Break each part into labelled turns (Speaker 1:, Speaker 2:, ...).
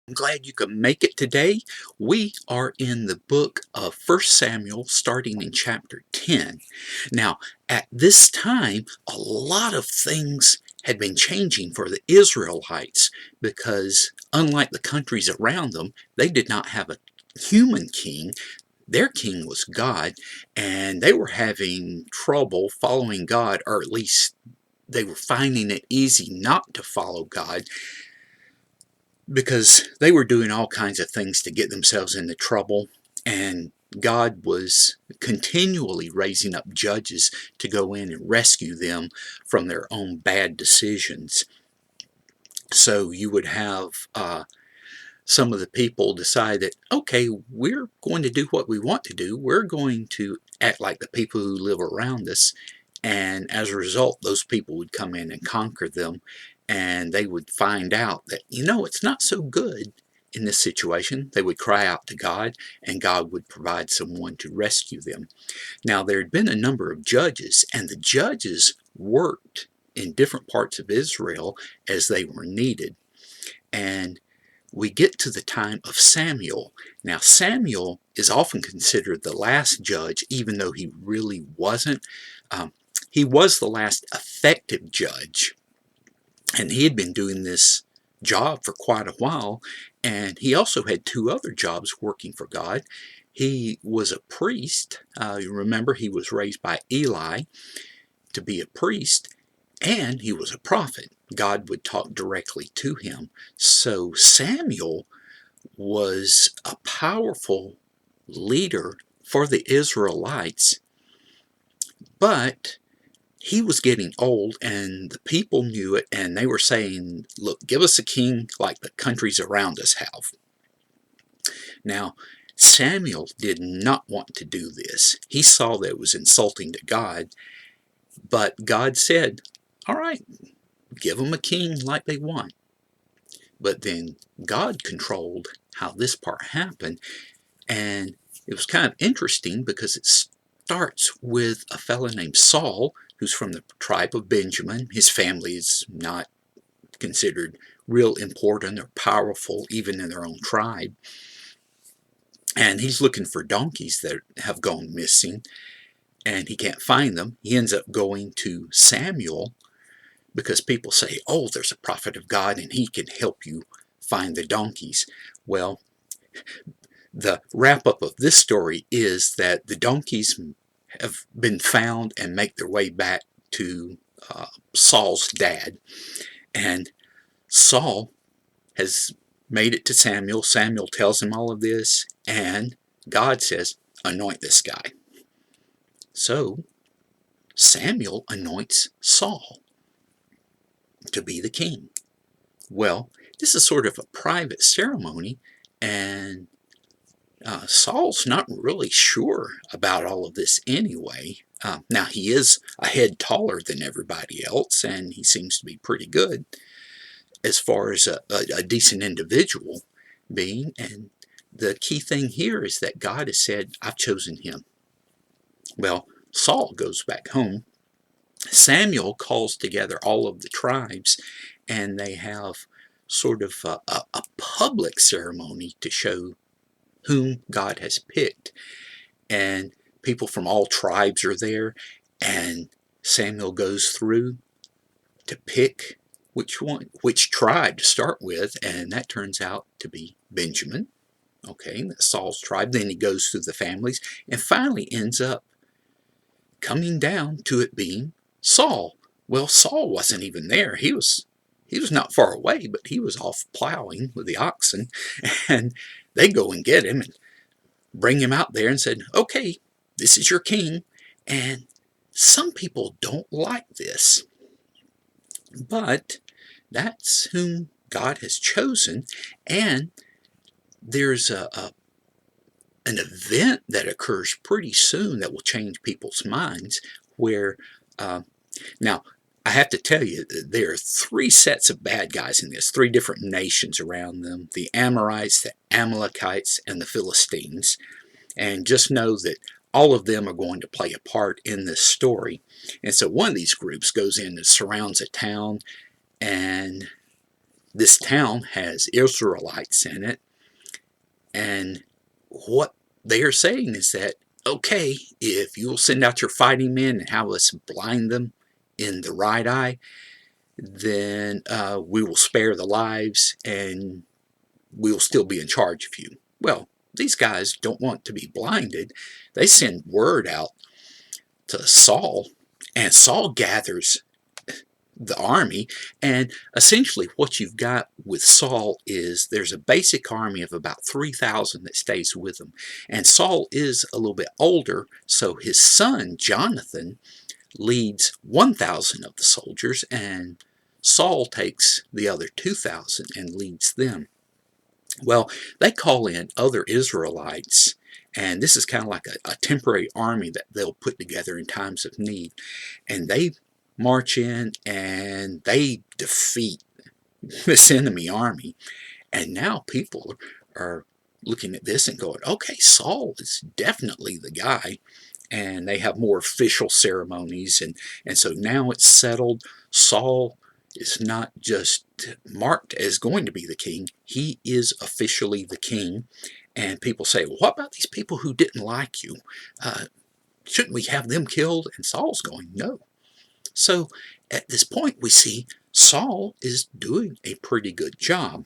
Speaker 1: I'm glad you could make it today. We are in the book of 1 Samuel, starting in chapter 10. Now, at this time, a lot of things had been changing for the Israelites because, unlike the countries around them, they did not have a human king. Their king was God, and they were having trouble following God, or at least they were finding it easy not to follow God because they were doing all kinds of things to get themselves into trouble, and God was continually raising up judges to go in and rescue them from their own bad decisions. So you would have some of the people decide that, okay, we're going to do what we want to do. We're going to act like the people who live around us. And as a result, those people would come in and conquer them. And they would find out that, it's not so good in this situation. They would cry out to God, and God would provide someone to rescue them. Now, there had been a number of judges, and the judges worked in different parts of Israel as they were needed. And we get to the time of Samuel. Now, Samuel is often considered the last judge, even though he really wasn't. He was the last effective judge, and he had been doing this job for quite a while, and he also had two other jobs working for God. He was a priest. You remember, he was raised by Eli to be a priest, and he was a prophet. God would talk directly to him. So Samuel was a powerful leader for the Israelites, but he was getting old, and the people knew it, and they were saying, look, give us a king like the countries around us have. Now, Samuel did not want to do this. He saw that it was insulting to God, but God said, all right, give them a king like they want. But then God controlled how this part happened, and it was kind of interesting because it starts with a fellow named Saul, who's from the tribe of Benjamin. His family is not considered real important or powerful even in their own tribe. And he's looking for donkeys that have gone missing, and he can't find them. He ends up going to Samuel because people say, oh, there's a prophet of God and he can help you find the donkeys. Well, the wrap-up of this story is that the donkeys have been found and make their way back to Saul's dad. And Saul has made it to Samuel. Samuel tells him all of this, and God says, anoint this guy. So Samuel anoints Saul to be the king. Well, this is sort of a private ceremony, and Saul's not really sure about all of this anyway. Now, he is a head taller than everybody else, and he seems to be pretty good as far as a decent individual being. And the key thing here is that God has said, I've chosen him. Well, Saul goes back home. Samuel calls together all of the tribes, and they have sort of a public ceremony to show whom God has picked. And people from all tribes are there, and Samuel goes through to pick which tribe to start with, and that turns out to be Benjamin. Okay, that's Saul's tribe. Then he goes through the families and finally ends up coming down to it being Saul. Well, Saul wasn't even there. He was not far away, but he was off plowing with the oxen, and they go and get him and bring him out there and said, okay, this is your king. And some people don't like this, but that's whom God has chosen. And there's an event that occurs pretty soon that will change people's minds where, now, I have to tell you, there are three sets of bad guys in this, three different nations around them: the Amorites, the Amalekites, and the Philistines. And just know that all of them are going to play a part in this story. And so one of these groups goes in and surrounds a town, and This town has Israelites in it, and what they are saying is that, okay, if you'll send out your fighting men and have us blind them in the right eye, then we will spare the lives and we'll still be in charge of you. Well, these guys don't want to be blinded. They send word out to Saul, and Saul gathers the army, and essentially what you've got with Saul is there's a basic army of about 3,000 that stays with him, and Saul is a little bit older, so his son Jonathan leads 1,000 of the soldiers, and Saul takes the other 2,000 and leads them. Well, they call in other Israelites, and this is kind of like a temporary army that they'll put together in times of need, and they march in and they defeat this enemy army. And now people are looking at this and going, okay, Saul is definitely the guy. And they have more official ceremonies, and so now it's settled. Saul is not just marked as going to be the king, he is officially the king. And people say, well, what about these people who didn't like you? Shouldn't we have them killed? And Saul's going, no. So at this point we see Saul is doing a pretty good job.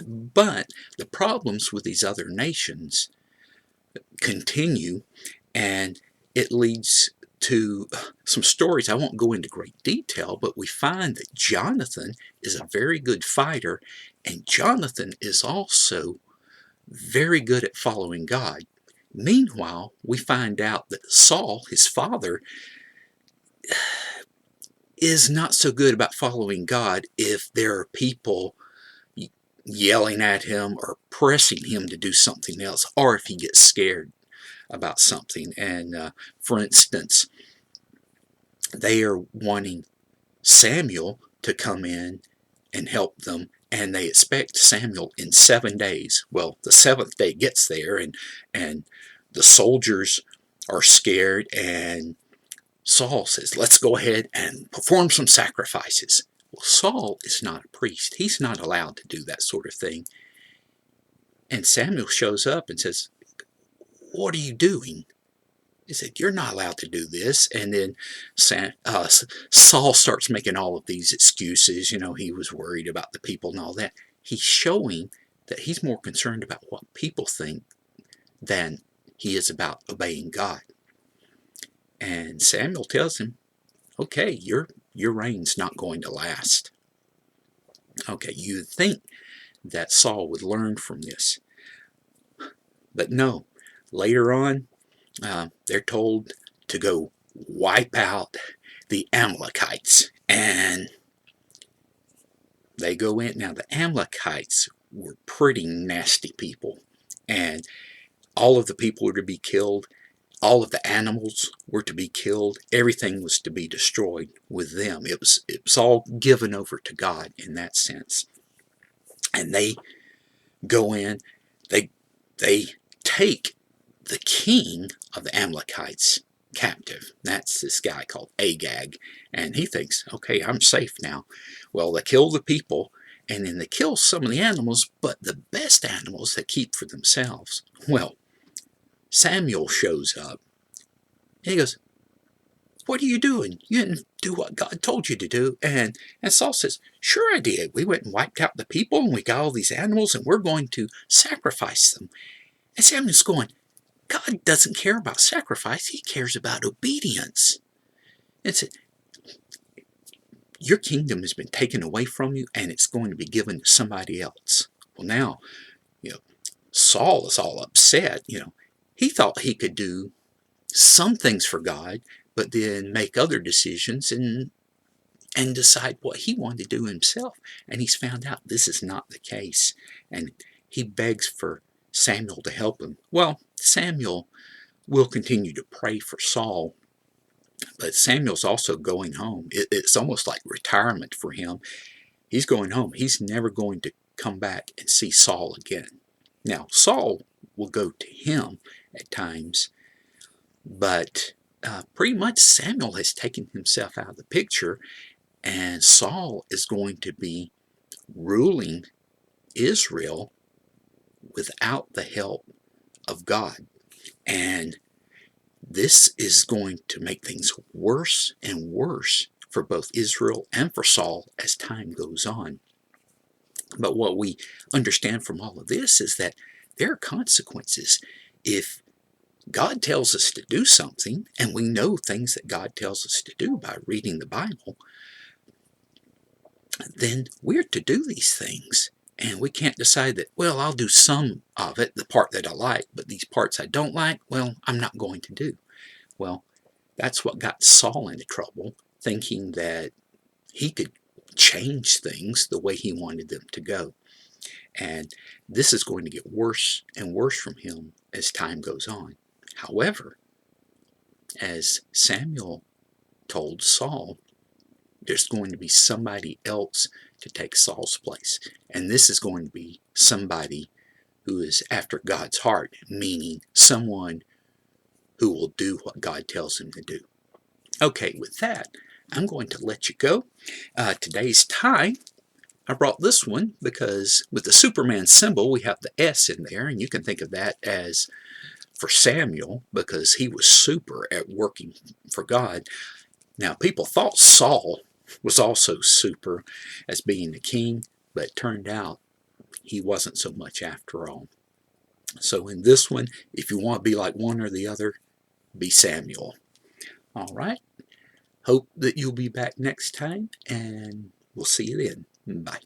Speaker 1: But the problems with these other nations continue, and it leads to some stories. I won't go into great detail, but we find that Jonathan is a very good fighter, and Jonathan is also very good at following God. Meanwhile, we find out that Saul, his father, is not so good about following God if there are people yelling at him or pressing him to do something else, or if he gets scared about something. And for instance, they are wanting Samuel to come in and help them, and they expect Samuel in 7 days. Well, the seventh day gets there, and the soldiers are scared, and Saul says, let's go ahead and perform some sacrifices. Well, Saul is not a priest. He's not allowed to do that sort of thing. And Samuel shows up and says, what are you doing? He said, you're not allowed to do this. And then Saul starts making all of these excuses. You know, he was worried about the people and all that. He's showing that he's more concerned about what people think than he is about obeying God. And Samuel tells him, okay, your reign's not going to last. Okay, you'd think that Saul would learn from this. But no, later on, they're told to go wipe out the Amalekites. And they go in. Now, the Amalekites were pretty nasty people. And all of the people were to be killed. All of the animals were to be killed. Everything was to be destroyed with them. It was all given over to God in that sense. And they go in. They take the king of the Amalekites captive. That's this guy called Agag. And he thinks, okay, I'm safe now. Well, they kill the people, and then they kill some of the animals, but the best animals they keep for themselves. Well, Samuel shows up, and he goes, what are you doing? You didn't do what God told you to do. And Saul says, sure I did. We went and wiped out the people, and we got all these animals, and we're going to sacrifice them. And Samuel's going, God doesn't care about sacrifice. He cares about obedience. And said, your kingdom has been taken away from you, and it's going to be given to somebody else. Well, now, Saul is all upset. He thought he could do some things for God, but then make other decisions and decide what he wanted to do himself. And he's found out this is not the case. And he begs for Samuel to help him. Well, Samuel will continue to pray for Saul, but Samuel's also going home. It's almost like retirement for him. He's going home. He's never going to come back and see Saul again. Now, Saul will go to him at times, but pretty much Samuel has taken himself out of the picture, and Saul is going to be ruling Israel without the help of God. And this is going to make things worse and worse for both Israel and for Saul as time goes on. But what we understand from all of this is that there are consequences. If God tells us to do something, and we know things that God tells us to do by reading the Bible, then we're to do these things. And we can't decide that, well, I'll do some of it, the part that I like, but these parts I don't like, well, I'm not going to do. Well, that's what got Saul into trouble, thinking that he could change things the way he wanted them to go. And this is going to get worse and worse from him as time goes on. However, as Samuel told Saul, there's going to be somebody else to take Saul's place. And this is going to be somebody who is after God's heart, meaning someone who will do what God tells him to do. Okay, with that, I'm going to let you go. Today's tie, I brought this one because with the Superman symbol, we have the S in there, and you can think of that as for Samuel because he was super at working for God. Now, people thought Saul was also super as being the king, but it turned out he wasn't so much after all. So in this one, if you want to be like one or the other, be Samuel. All right. Hope that you'll be back next time, and we'll see you then. Bye.